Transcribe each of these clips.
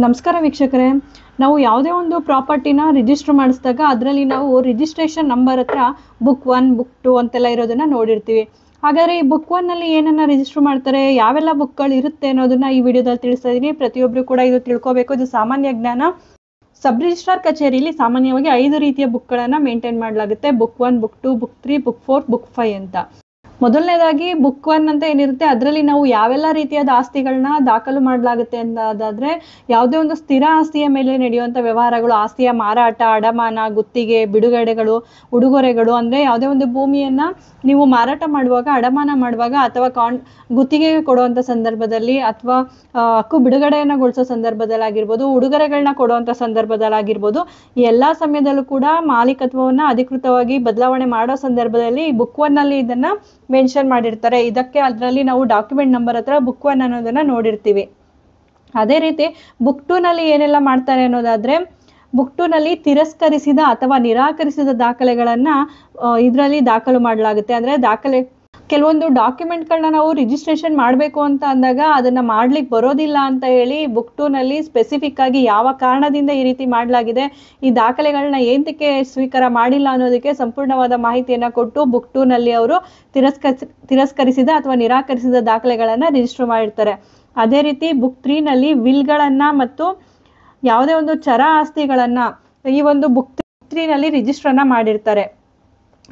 ನಮಸ್ಕಾರ ವೀಕ್ಷಕರೇ, ನಾವು ಯಾವುದೇ ಒಂದು ಪ್ರಾಪರ್ಟಿನ ರಿಜಿಸ್ಟರ್ ಮಾಡಿಸಿದಾಗ ಅದರಲ್ಲಿ ನಾವು ರಿಜಿಸ್ಟ್ರೇಷನ್ ನಂಬರ್ ಹತ್ರ ಬುಕ್ 1 ಬುಕ್ 2 ಅಂತೆಲ್ಲ ಇರೋದನ್ನ ನೋಡಿರ್ತೀವಿ. ಹಾಗಾದರೆ ಈ ಬುಕ್ 1ನಲ್ಲಿ ಏನನ್ನ ರಿಜಿಸ್ಟರ್ ಮಾಡ್ತಾರೆ, ಯಾವೆಲ್ಲ ಬುಕ್ಗಳು ಇರುತ್ತೆ ಅನ್ನೋದನ್ನ ಈ ವಿಡಿಯೋದಲ್ಲಿ ತಿಳಿಸ್ತಾ ಇದ್ದೀನಿ. ಪ್ರತಿಯೊಬ್ಬರು ಕೂಡ ಇದು ತಿಳ್ಕೋಬೇಕು, ಇದು ಸಾಮಾನ್ಯ ಜ್ಞಾನ. ಸಬ್ ರಿಜಿಸ್ಟ್ರಾರ್ ಕಚೇರಿಯಲ್ಲಿ ಸಾಮಾನ್ಯವಾಗಿ 5 ರೀತಿಯ ಬುಕ್ಗಳನ್ನು ಮೇಂಟೈನ್ ಮಾಡಲಾಗುತ್ತೆ. Book 1, book 2, book 3, book 4, book 5 ಅಂತ. ಮೊದಲನೇದಾಗಿ ಬುಕ್ 1 ಅಂತ ಏನಿರುತ್ತೆ ಅದರಲ್ಲಿ ನಾವು ಯಾವೆಲ್ಲ ರೀತಿಯಾದ ಆಸ್ತಿಗಳನ್ನ ದಾಖಲು ಮಾಡಲಾಗುತ್ತೆ ಅನ್ನೋದಾದ್ರೆ, ಯಾವುದೇ ಒಂದು ಸ್ಥಿರ ಆಸ್ತಿಯ ಮೇಲೆ ನಡೆಯುವಂಥ ವ್ಯವಹಾರಗಳು, ಆಸ್ತಿಯ ಮಾರಾಟ, ಅಡಮಾನ, ಗುತ್ತಿಗೆ, ಬಿಡುಗಡೆಗಳು, ಉಡುಗೊರೆಗಳು. ಅಂದರೆ ಯಾವುದೇ ಒಂದು ಭೂಮಿಯನ್ನ ನೀವು ಮಾರಾಟ ಮಾಡುವಾಗ, ಅಡಮಾನ ಮಾಡುವಾಗ, ಅಥವಾ ಗುತ್ತಿಗೆಗೆ ಕೊಡುವಂಥ ಸಂದರ್ಭದಲ್ಲಿ, ಅಥವಾ ಹಕ್ಕು ಬಿಡುಗಡೆಯನ್ನು ಗೊಳಿಸೋ ಸಂದರ್ಭದಲ್ಲಿ ಆಗಿರ್ಬೋದು, ಉಡುಗೊರೆಗಳನ್ನ ಕೊಡುವಂಥ ಸಂದರ್ಭದಲ್ಲಾಗಿರ್ಬೋದು, ಈ ಎಲ್ಲ ಸಮಯದಲ್ಲೂ ಕೂಡ ಮಾಲೀಕತ್ವವನ್ನು ಅಧಿಕೃತವಾಗಿ ಬದಲಾವಣೆ ಮಾಡೋ ಸಂದರ್ಭದಲ್ಲಿ ಬುಕ್ 1ನಲ್ಲಿ ಇದನ್ನ ಮೆನ್ಷನ್ ಮಾಡಿರ್ತಾರೆ. ಇದಕ್ಕೆ ಅದರಲ್ಲಿ ನಾವು ಡಾಕ್ಯುಮೆಂಟ್ ನಂಬರ್ ಹತ್ರ ಬುಕ್ 1 ಅನ್ನೋದನ್ನ ನೋಡಿರ್ತೀವಿ. ಅದೇ ರೀತಿ ಬುಕ್ 2ನಲ್ಲಿ ಏನೆಲ್ಲ ಮಾಡ್ತಾರೆ ಅನ್ನೋದಾದ್ರೆ, ಬುಕ್ 2ನಲ್ಲಿ ತಿರಸ್ಕರಿಸಿದ ಅಥವಾ ನಿರಾಕರಿಸಿದ ದಾಖಲೆಗಳನ್ನ ಇದರಲ್ಲಿ ದಾಖಲು ಮಾಡಲಾಗುತ್ತೆ. ಅಂದ್ರೆ ಕೆಲವೊಂದು ಡಾಕ್ಯುಮೆಂಟ್ಗಳನ್ನ ನಾವು ರಿಜಿಸ್ಟ್ರೇಷನ್ ಮಾಡಬೇಕು ಅಂತ ಅಂದಾಗ ಅದನ್ನ ಮಾಡ್ಲಿಕ್ಕೆ ಬರೋದಿಲ್ಲ ಅಂತ ಹೇಳಿ ಬುಕ್ 2ನಲ್ಲಿ ಸ್ಪೆಸಿಫಿಕ್ ಆಗಿ ಯಾವ ಕಾರಣದಿಂದ ಈ ರೀತಿ ಮಾಡಲಾಗಿದೆ, ಈ ದಾಖಲೆಗಳನ್ನ ಏನಕ್ಕೆ ಸ್ವೀಕಾರ ಮಾಡಿಲ್ಲ ಅನ್ನೋದಕ್ಕೆ ಸಂಪೂರ್ಣವಾದ ಮಾಹಿತಿಯನ್ನ ಕೊಟ್ಟು ಬುಕ್ 2ನಲ್ಲಿ ಅವರು ತಿರಸ್ಕರಿಸಿದ ಅಥವಾ ನಿರಾಕರಿಸಿದ ದಾಖಲೆಗಳನ್ನ ರಿಜಿಸ್ಟರ್ ಮಾಡಿರ್ತಾರೆ. ಅದೇ ರೀತಿ ಬುಕ್ 3ನಲ್ಲಿ ವಿಲ್ಗಳನ್ನ ಮತ್ತು ಯಾವುದೇ ಒಂದು ಚರ ಆಸ್ತಿಗಳನ್ನ ಈ ಒಂದು ಬುಕ್ 3ನಲ್ಲಿ ರಿಜಿಸ್ಟರ್ನ ಮಾಡಿರ್ತಾರೆ.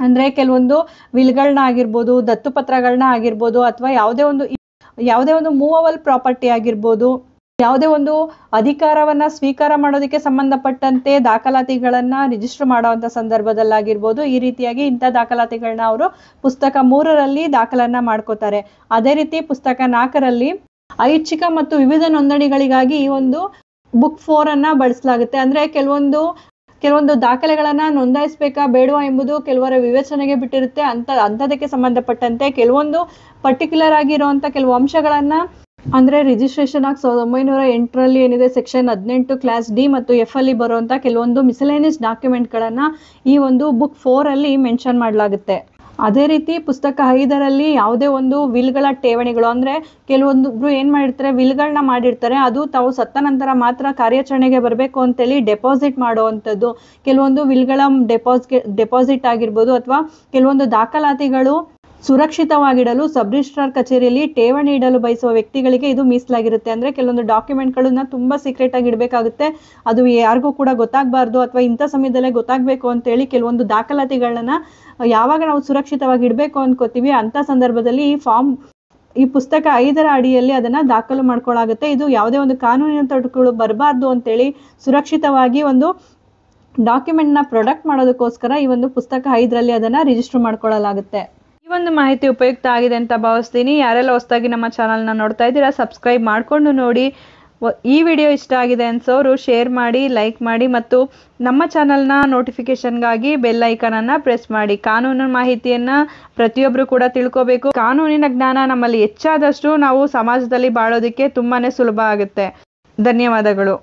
ಅಂದ್ರೆ ಕೆಲವೊಂದು ವಿಲ್ಗಳನ್ನ ಆಗಿರ್ಬೋದು, ದತ್ತುಪತ್ರಗಳನ್ನ ಆಗಿರ್ಬೋದು, ಅಥವಾ ಯಾವುದೇ ಒಂದು ಮೂವಬಲ್ ಪ್ರಾಪರ್ಟಿ ಆಗಿರ್ಬೋದು, ಯಾವುದೇ ಒಂದು ಅಧಿಕಾರವನ್ನ ಸ್ವೀಕಾರ ಮಾಡೋದಕ್ಕೆ ಸಂಬಂಧಪಟ್ಟಂತೆ ದಾಖಲಾತಿಗಳನ್ನ ರಿಜಿಸ್ಟರ್ ಮಾಡುವಂತ ಸಂದರ್ಭದಲ್ಲಾಗಿರ್ಬೋದು, ಈ ರೀತಿಯಾಗಿ ಇಂಥ ದಾಖಲಾತಿಗಳನ್ನ ಅವರು ಪುಸ್ತಕ 3ರಲ್ಲಿ ದಾಖಲನ್ನ ಮಾಡ್ಕೋತಾರೆ. ಅದೇ ರೀತಿ ಪುಸ್ತಕ 4ರಲ್ಲಿ ಐಚ್ಛಿಕ ಮತ್ತು ವಿವಿಧ ನೋಂದಣಿಗಳಿಗಾಗಿ ಈ ಒಂದು ಬುಕ್ 4ಅನ್ನ ಬಳಸಲಾಗುತ್ತೆ. ಅಂದ್ರೆ ಕೆಲವೊಂದು ದಾಖಲೆಗಳನ್ನ ನೋಂದಾಯಿಸಬೇಕಾ ಬೇಡವಾ ಎಂಬುದು ಕೆಲವರ ವಿವೇಚನೆಗೆ ಬಿಟ್ಟಿರುತ್ತೆ. ಅಂಥದಕ್ಕೆ ಸಂಬಂಧಪಟ್ಟಂತೆ ಕೆಲವೊಂದು ಪರ್ಟಿಕ್ಯುಲರ್ ಆಗಿರುವಂಥ ಕೆಲವು ಅಂಶಗಳನ್ನ, ಅಂದ್ರೆ ರಿಜಿಸ್ಟ್ರೇಷನ್ ಆಕ್ಟ್ 1908ರಲ್ಲಿ ಏನಿದೆ ಸೆಕ್ಷನ್ 18 ಕ್ಲಾಸ್ ಡಿ ಮತ್ತು ಎಫ್ ಅಲ್ಲಿ ಬರುವಂತ ಕೆಲವೊಂದು ಮಿಸಲೇನಿಯಸ್ ಡಾಕ್ಯುಮೆಂಟ್ಗಳನ್ನ ಈ ಒಂದು ಬುಕ್ 4ಅಲ್ಲಿ ಮೆನ್ಷನ್ ಮಾಡಲಾಗುತ್ತೆ. ಅದೇ ರೀತಿ ಪುಸ್ತಕ 5ರಲ್ಲಿ ಯಾವುದೇ ಒಂದು ವಿಲ್ಗಳ ಠೇವಣಿಗಳು, ಅಂದ್ರೆ ಕೆಲವೊಂದು ಏನ್ ಮಾಡಿರ್ತಾರೆ, ವಿಲ್ಗಳನ್ನ ಮಾಡಿರ್ತಾರೆ, ಅದು ತಾವು ಸತ್ತ ನಂತರ ಮಾತ್ರ ಕಾರ್ಯಾಚರಣೆಗೆ ಬರಬೇಕು ಅಂತೇಳಿ ಡೆಪಾಸಿಟ್ ಮಾಡುವಂಥದ್ದು. ಕೆಲವೊಂದು ವಿಲ್ಗಳ ಡೆಪಾಸಿಟ್ ಆಗಿರ್ಬೋದು, ಅಥವಾ ಕೆಲವೊಂದು ದಾಖಲಾತಿಗಳು ಸುರಕ್ಷಿತವಾಗಿಡಲು ಸಬ್ ರಿಜಿಸ್ಟ್ರಾರ್ ಕಚೇರಿಯಲ್ಲಿ ಠೇವಣಿ ಇಡಲು ಬಯಸುವ ವ್ಯಕ್ತಿಗಳಿಗೆ ಇದು ಮೀಸಲಾಗಿರುತ್ತೆ. ಅಂದ್ರೆ ಕೆಲವೊಂದು ಡಾಕ್ಯುಮೆಂಟ್ಗಳನ್ನ ತುಂಬಾ ಸೀಕ್ರೆಟ್ ಆಗಿ ಇಡಬೇಕಾಗುತ್ತೆ, ಅದು ಯಾರಿಗೂ ಕೂಡ ಗೊತ್ತಾಗಬಾರ್ದು, ಅಥವಾ ಇಂಥ ಸಮಯದಲ್ಲೇ ಗೊತ್ತಾಗಬೇಕು ಅಂತೇಳಿ ಕೆಲವೊಂದು ದಾಖಲಾತಿಗಳನ್ನ ಯಾವಾಗ ನಾವು ಸುರಕ್ಷಿತವಾಗಿ ಇಡಬೇಕು ಅನ್ಕೋತೀವಿ ಅಂಥ ಸಂದರ್ಭದಲ್ಲಿ ಈ ಪುಸ್ತಕ 5ರ ಅಡಿಯಲ್ಲಿ ಅದನ್ನ ದಾಖಲು ಮಾಡ್ಕೊಳ್ಳಾಗುತ್ತೆ. ಇದು ಯಾವುದೇ ಒಂದು ಕಾನೂನಿನ ತೊಡಕುಗಳು ಬರಬಾರ್ದು ಅಂತೇಳಿ ಸುರಕ್ಷಿತವಾಗಿ ಒಂದು ಡಾಕ್ಯುಮೆಂಟ್ನ ಪ್ರೊಡಕ್ಟ್ ಮಾಡೋದಕ್ಕೋಸ್ಕರ ಈ ಒಂದು ಪುಸ್ತಕ 5ರಲ್ಲಿ ಅದನ್ನ ರಿಜಿಸ್ಟರ್ ಮಾಡ್ಕೊಳ್ಳಲಾಗುತ್ತೆ. ಈ ಒಂದು ಮಾಹಿತಿ ಉಪಯುಕ್ತ ಆಗಿದೆ ಅಂತ ಭಾವಿಸ್ತೀನಿ. ಯಾರೆಲ್ಲ ಹೊಸದಾಗಿ ನಮ್ಮ ಚಾನಲ್ನ ನೋಡ್ತಾ ಇದ್ದೀರಾ ಸಬ್ಸ್ಕ್ರೈಬ್ ಮಾಡಿಕೊಂಡು ನೋಡಿ. ಈ ವಿಡಿಯೋ ಇಷ್ಟ ಆಗಿದೆ ಅನ್ಸೋರು ಶೇರ್ ಮಾಡಿ, ಲೈಕ್ ಮಾಡಿ, ಮತ್ತು ನಮ್ಮ ಚಾನಲ್ನ ನೋಟಿಫಿಕೇಶನ್ಗಾಗಿ ಬೆಲ್ ಐಕಾನನ್ನು ಪ್ರೆಸ್ ಮಾಡಿ. ಕಾನೂನು ಮಾಹಿತಿಯನ್ನು ಪ್ರತಿಯೊಬ್ಬರು ಕೂಡ ತಿಳ್ಕೋಬೇಕು. ಕಾನೂನಿನ ಜ್ಞಾನ ನಮ್ಮಲ್ಲಿ ಹೆಚ್ಚಾದಷ್ಟು ನಾವು ಸಮಾಜದಲ್ಲಿ ಬಾಳೋದಕ್ಕೆ ತುಂಬಾ ಸುಲಭ ಆಗುತ್ತೆ. ಧನ್ಯವಾದಗಳು.